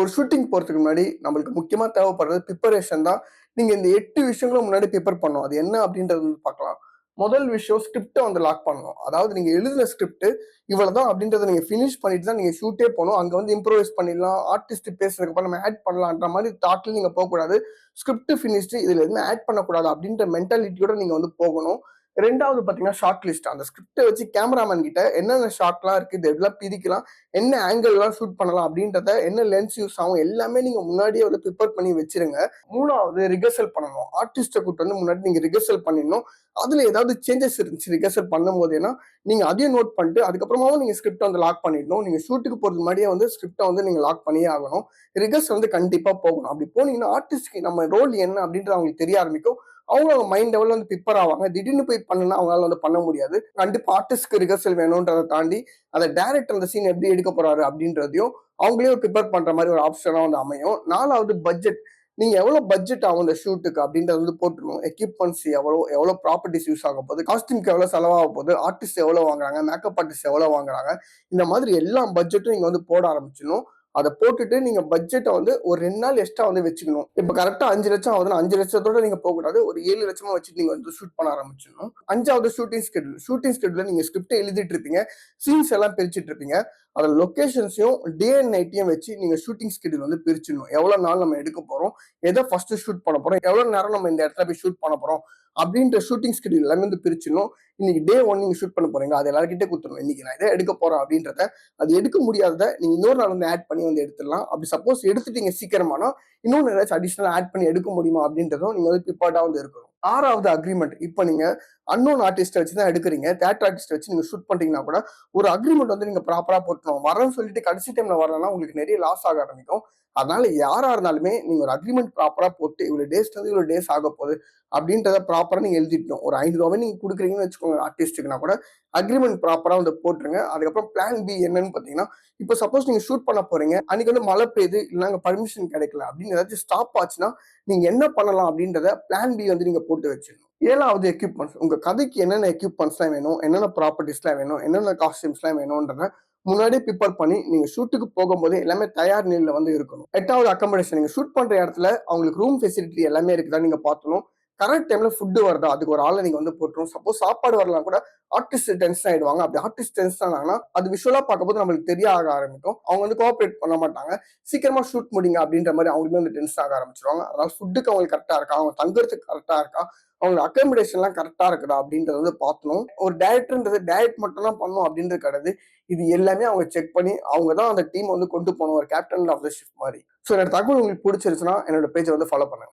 ஒரு ஷூட்டிங் போறதுக்கு முன்னாடி நம்மளுக்கு முக்கியமா தேவைப்படுறது பிரிப்பரேஷன் தான். நீங்க இந்த 8 விஷயங்களும் முன்னாடி ப்ரிப்பேர் பண்ணணும். அது என்ன அப்படின்றது வந்து பார்க்கலாம். முதல் விஷயம் ஸ்கிரிப்ட்ட வந்து லாக் பண்ணணும். அதாவது நீங்க எழுதின ஸ்கிரிப்ட் இவ்வளவுதான் அப்படின்றத நீங்க ஃபினிஷ் பண்ணிட்டு தான் நீங்க ஷூட்டே போணும். அங்க வந்து இம்ப்ரோவைஸ் பண்ணிடலாம். ஆர்டிஸ்ட் பேசுறதுக்கு அப்புறம் நம்ம ஆட் பண்ணலான்ற மாதிரி தாட்ல நீங்க போகக்கூடாது. ஸ்கிரிப்ட் ஃபினிஷ்டு இதுல எதுவுமே ஆட் பண்ணக்கூடாது அப்படின்ற மென்டாலிட்டியோட நீங்க வந்து போகணும். 2வது பாத்தீங்கன்னா ஷார்ட் லிஸ்ட். அந்த ஸ்கிரிப்ட வச்சு கேமராமேன் கிட்ட என்னென்ன ஷாட்லாம் இருக்கு, இது எல்லாம் பிரிக்கலாம், என்ன ஆங்கிள்லாம் ஷூட் பண்ணலாம் அப்படின்றத, என்ன லென்ஸ் யூஸ் ஆகும் எல்லாமே நீங்க முன்னாடியே வந்து ப்ரிப்பேர் பண்ணி வச்சிருங்க. 3வது ரிஹர்சல் பண்ணணும். ஆர்டிஸ்ட்ட கூட்டு வந்து முன்னாடி நீங்க ரிஹர்சல் பண்ணிடணும். அதுல ஏதாவது சேஞ்சஸ் இருந்துச்சு ரிஹர்சல் பண்ணும்போதேன்னா, நீங்க அதையும் நோட் பண்ணிட்டு அதுக்கப்புறமாவும் நீங்க ஸ்கிரிப்ட வந்து லாக் பண்ணிடணும். நீங்க ஷூட்டுக்கு போறதுக்கு முன்னாடியே வந்து ஸ்கிரிப்ட வந்து நீங்க லாக் பண்ணியே ஆகணும். ரிஹர்சல் வந்து கண்டிப்பா போகணும். அப்படி போனீங்கன்னா ஆர்டிஸ்ட்க்கு நம்ம ரோல் என்ன அப்படின்றது அவங்களுக்கு தெரிய ஆரம்பிக்கும். அவங்க மைண்ட் லெவல்ல வந்து ப்ரிப்பேர் ஆவாங்க. திடீர்னு போய் பண்ணுனா அவங்களால வந்து பண்ண முடியாது. கண்டிப்பா ஆர்டிஸ்ட்க்கு ரிஹர்சல் வேணும்ன்றத தாண்டி, அத டைரக்டர் அந்த சீன் எப்படி எடுக்க போறாரு அப்படின்றதையும் அவங்களே ப்ரிப்பேர் பண்ற மாதிரி ஒரு ஆப்ஷனா வந்து அமையும். 4வது பட்ஜெட். நீங்க எவ்வளவு பட்ஜெட் ஆகும் இந்த ஷூட்டுக்கு அப்படின்றத வந்து போட்டுருணும். எக்யூப்மெண்ட்ஸ் எவ்வளவு ப்ராப்பர்ட்டிஸ் யூஸ் ஆக போகுது, காஸ்டியூம்க்கு எவ்வளவு செலவாக போகுது, ஆர்டிஸ்ட் எவ்வளவு வாங்குறாங்க, மேக்கப் ஆர்டிஸ்ட் எவ்வளவு வாங்குறாங்க, இந்த மாதிரி எல்லா பட்ஜெட்டும் நீங்க வந்து போட ஆரம்பிச்சிடணும். அதை போட்டுட்டு நீங்க பட்ஜெட்டை வந்து ஒரு 2 நாள் எக்ஸ்ட்ரா வந்து வச்சுக்கணும். இப்ப கரெக்டா 5 லட்சம் ஆகுதுன்னா 5 லட்சத்தோட நீங்க போக கூடாது. ஒரு 7 லட்சமா வச்சுட்டு நீங்க வந்து ஷூட் பண்ண ஆரம்பிச்சிடணும். 5வது ஷூட்டிங் ஸ்கெட்யூல். ஷூட்டிங் ஸ்கெட்யூல்ல நீங்க ஸ்கிரிப்ட் எழுதிட்டு இருப்பீங்க, சீன்ஸ் எல்லாம் பிரிச்சுட்டு இருப்பீங்க. அதோட லொகேஷன்ஸையும் டே அண்ட் நைட்டையும் வச்சு நீங்க ஷூட்டிங் ஸ்கெட்யூல் வந்து பிரிச்சிடணும். எவ்வளவு நாள் நம்ம எடுக்க போறோம், எதை ஃபர்ஸ்ட் ஷூட் பண்ண போறோம், எவ்வளவு நேரம் நம்ம இந்த இடத்துல போய் ஷூட் பண்ண போறோம் அப்படின்ற ஷூட்டிங் ஸ்கெட்யூல் எல்லாமே வந்து பிரிச்சிடணும். இன்னைக்கு டே 1 நீங்க ஷூட் பண்ண போறீங்க, அது எல்லாருக்கிட்டே கொடுத்துடணும். இன்னைக்கு நான் இதை எடுக்க போறேன் அப்படின்றத, அது எடுக்க முடியாததை நீங்க இன்னொரு நாள் வந்து ஆட் பண்ணி வந்து எடுத்துடலாம். அப்படி சப்போஸ் எடுத்துட்டீங்க சீக்கிரமானா இன்னொன்னு ஏதாச்சும் அடிஷனல் ஆட் பண்ணி எடுக்க முடியுமா அப்படின்றதும் நீங்க வந்து ப்ரிப்பேர்டா வந்து இருக்கணும். 6வது அக்ரிமெண்ட். இப்ப நீங்க அன்னோன் ஆர்டிஸ்ட் வச்சு தான் எடுக்கிறீங்க, தியேட்டர் ஆர்டிஸ்ட் வச்சு நீங்க ஷூட் பண்றீங்கன்னா கூட ஒரு அக்ரிமெண்ட் வந்து நீங்க ப்ராப்பரா போட்டுக்கணும். வரேன்னு சொல்லிட்டு கடைசி டைம்ல வரலன்னா உங்களுக்கு நிறைய லாஸ் ஆக ஆரம்பிக்கும். அதனால யாரா இருந்தாலுமே நீங்க ஒரு அக்ரிமெண்ட் ப்ராப்பரா போட்டு இவ்வளவு டேஸ்ல இருந்து இவ்வளவு டேஸ் ஆக போகுது அப்படின்றத ப்ராப்பரா நீங்க எழுதிட்டோம். ஒரு 5 ரூபாய் நீங்க கொடுக்குறீங்கன்னு வச்சுக்கோங்க ஆர்டிஸ்ட்டுக்குனா கூட அக்ரிமெண்ட் ப்ராப்பரா வந்து போட்டுருங்க. அதுக்கப்புறம் பிளான் பி என்னன்னு பாத்தீங்கன்னா, இப்போ சப்போஸ் நீங்க ஷூட் பண்ண போறீங்க, அன்னைக்கு வந்து மழை பெய்யுது இல்லைன்னா பர்மிஷன் கிடைக்கல அப்படின்னு ஏதாச்சும் ஸ்டாப் ஆச்சுன்னா நீங்க என்ன பண்ணலாம் அப்படின்றத பிளான் பி வந்து நீங்க போட்டு வச்சிடணும். 7வது எக்யூப்மெண்ட்ஸ். உங்க கதைக்கு என்னென்ன எக்யூப்மெண்ட்ஸ்லாம் வேணும், என்னென்ன ப்ராப்பர்ட்டிஸ்லாம் வேணும், என்னென்ன காஸ்டியூம்ஸ்லாம் வேணும்ன்றத முன்னாடியே ப்ரிப்பேர் பண்ணி நீங்க ஷூட்டுக்கு போகும்போதே எல்லாமே தயார் நிலையில வந்து இருக்கணும். 8வது அக்கமடேஷன். நீங்க ஷூட் பண்ற இடத்துல அவங்களுக்கு ரூம் ஃபெசிலிட்டி எல்லாமே இருக்குதா நீங்க பார்க்கணும். கரெக்ட் டைம்ல ஃபுட் வருதா அதுக்கு ஒரு ஆளை நீங்க வந்து போட்டுரும். சப்போஸ் சாப்பாடு வரலாம் கூட ஆர்டிஸ்ட் டென்ஷன் ஆயிடுவாங்க. அப்படி ஆர்டிஸ்ட் டென்ஷன் ஆனாங்கன்னா அது விஷுவலா பார்க்கும்போது நம்மளுக்கு தெரிய ஆக ஆரம்பிக்கும். அவங்க வந்து கோஆபரேட் பண்ண மாட்டாங்க. சீக்கிரமா ஷூட் முடிங்க அப்படின்ற மாதிரி அவங்களுமே வந்து டென்ஷன் ஆக ஆரம்பிச்சிருவாங்க. அதனால ஃபுட்டுக்கு அவங்களுக்கு கரெக்டா இருக்கா, அவங்க தங்குறதுக்கு கரெக்டா இருக்கா, அவங்க அக்கமடேஷன் எல்லாம் கரெக்டா இருக்குதா அப்படின்றத வந்து பார்க்கணும். ஒரு டைரக்டர்ன்றது டைரக்ட் மட்டும் தான் பண்ணும் அப்படின்றது கிடையாது. இது எல்லாமே அவங்க செக் பண்ணி அவங்க தான் அந்த டீம் வந்து கொண்டு போகணும். ஒரு கேப்டன் ஆஃப் த ஷிப் மாதிரி. ஸோ என்னோட தகவல் உங்களுக்கு பிடிச்சிருச்சுன்னா என்னோட பேஜை வந்து ஃபாலோ பண்ணுங்க.